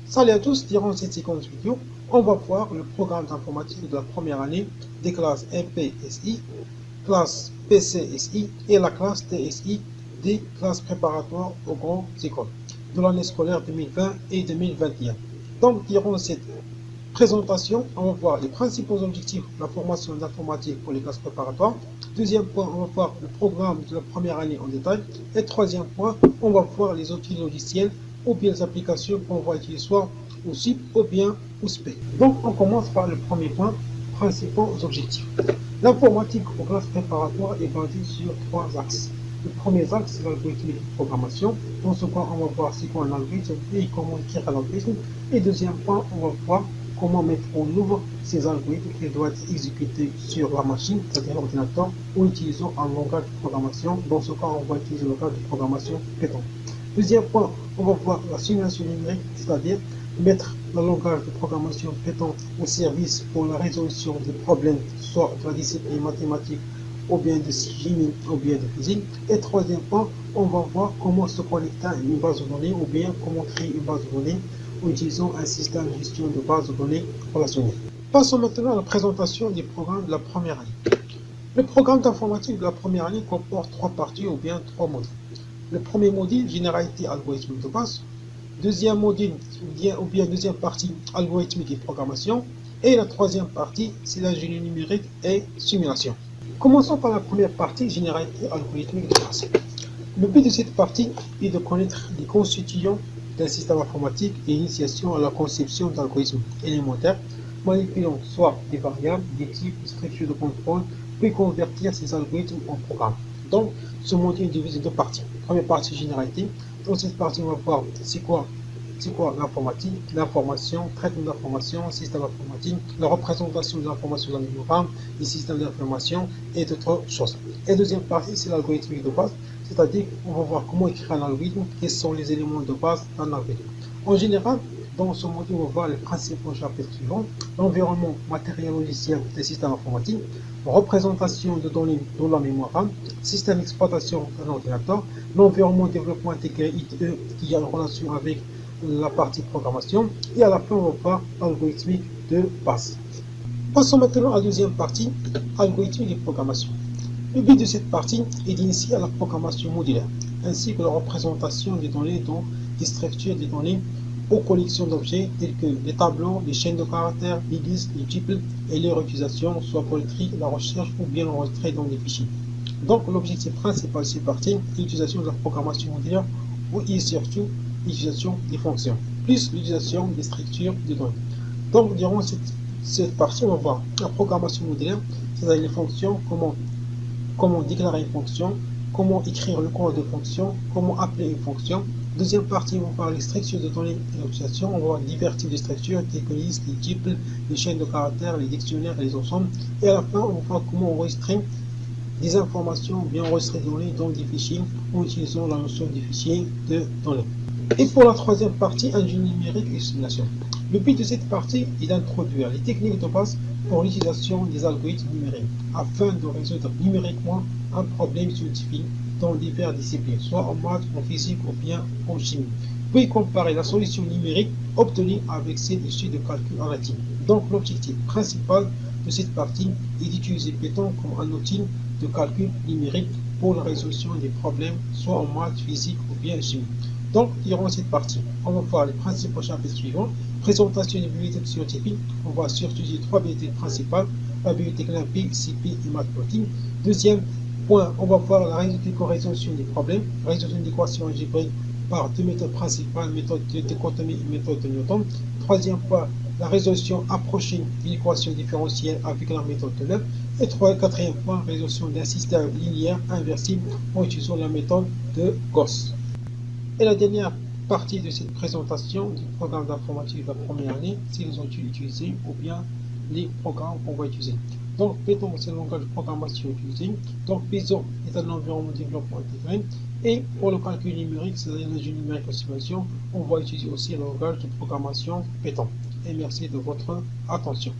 Salut à tous, durant cette séquence vidéo, on va voir le programme d'informatique de la première année des classes MPSI, classe PCSI et la classe TSI des classes préparatoires aux grandes écoles de l'année scolaire 2020 et 2021. Donc, durant cette présentation, on va voir les principaux objectifs de la formation d'informatique pour les classes préparatoires. Deuxième point, on va voir le programme de la première année en détail. Et troisième point, on va voir les outils logiciels ou bien les applications qu'on va utiliser soit au SIP ou bien au SPE. Donc, on commence par le premier point, principaux objectifs. L'informatique aux classes préparatoires est basée sur trois axes. Le premier axe, c'est l'algorithme de programmation. Dans ce point, on va voir c'est quoi un algorithme et comment écrire un algorithme. Et deuxième point, on va voir comment mettre en œuvre ces algorithmes qui doivent être exécutés sur la machine, c'est-à-dire l'ordinateur, en utilisant un langage de programmation. Dans ce cas, on va utiliser le langage de programmation Python. Deuxième point, on va voir la simulation numérique, c'est-à-dire mettre le langage de programmation Python au service pour la résolution des problèmes, soit de la discipline mathématique, ou bien de chimie, ou bien de physique. Et troisième point, on va voir comment se connecter à une base de données, ou bien comment créer une base de données en utilisant un système de gestion de base de données relationnelles. Passons maintenant à la présentation des programmes de la première année. Le programme d'informatique de la première année comporte trois parties ou bien trois modules. Le premier module, généralité algorithmique de base. Deuxième module, ou bien deuxième partie, algorithmique et programmation. Et la troisième partie, c'est l'ingénierie numérique et simulation. Commençons par la première partie, généralité algorithmique de base. Le but de cette partie est de connaître les constituants d'un système informatique et initiation à la conception d'algorithmes élémentaires manipulant soit des variables, des types, des structures de contrôle, puis convertir ces algorithmes en programmes. Donc, ce module est divisé en deux parties. Première partie, généralité. Dans cette partie, on va voir c'est quoi l'informatique, l'information, traitement d'information, système informatique, la représentation de l'information dans le mémoire, les systèmes d'information et d'autres choses. Et deuxième partie, c'est l'algorithmique de base, c'est-à-dire qu'on va voir comment écrire un algorithme, quels sont les éléments de base d'un algorithme. En général, dans ce module, on va voir les principaux chapitres suivants: l'environnement matériel logiciel des systèmes informatiques, représentation de données dans la mémoire RAM, système d'exploitation d'un ordinateur, l'environnement développement intégré IDE qui a une relation avec la partie programmation, et à la fin, on va voir l'algorithmique de base. Passons maintenant à la deuxième partie, algorithmique et programmation. Le but de cette partie est d'initier la programmation modulaire, ainsi que la représentation des données dans des structures des données aux collections d'objets tels que les tableaux, les chaînes de caractères, les listes, les tuples et leur utilisation, soit pour le tri, la recherche ou bien l'enregistrer dans des fichiers. Donc l'objectif principal de cette partie est l'utilisation de la programmation modulaire ou surtout l'utilisation des fonctions, plus l'utilisation des structures de données. Donc durant cette partie, on va voir la programmation modulaire, c'est-à-dire les fonctions, comment déclarer une fonction, comment écrire le code de fonction, comment appeler une fonction. Deuxième partie, on va voir les structures de données et l'utilisation. On va voir divers types de structures, telles que les listes, les tuples, les chaînes de caractères, les dictionnaires et les ensembles. Et à la fin, on va voir comment enregistrer des informations, bien enregistrer des données dans des fichiers en utilisant la notion du fichier de données. Et pour la troisième partie, ingénierie numérique et simulation. Le but de cette partie est d'introduire les techniques de base pour l'utilisation des algorithmes numériques afin de résoudre numériquement un problème scientifique dans diverses disciplines, soit en maths, en physique ou bien en chimie. Puis comparer la solution numérique obtenue avec celle issue de calcul en latin. Donc l'objectif principal de cette partie est d'utiliser Python comme un outil de calcul numérique pour la résolution des problèmes, soit en maths, physique ou bien en chimie. Donc, durant cette partie, on va voir les principaux chapitres suivants. Présentation des bibliothèques scientifiques. On va surtout utiliser trois bibliothèques principales: la bibliothèque LIMPI, CIPI et Matplotlib. Deuxième point, on va voir la résolution des problèmes, résolution d'équations algébriques par deux méthodes principales, méthode de dichotomie et méthode de Newton. Troisième point, la résolution approchée d'une équation différentielle avec la méthode de Löw. Et quatrième point, résolution d'un système linéaire inversible en utilisant la méthode de Gauss. Et la dernière partie de cette présentation du programme d'informatique de la première année, c'est les outils utilisés ou bien les programmes qu'on va utiliser. Donc Python, c'est le langage de programmation utilisé. Donc Python est un environnement de développement intégré. Et pour le calcul numérique, c'est-à-dire l'ingénierie numérique et simulation, on va utiliser aussi le langage de programmation Python. Et merci de votre attention.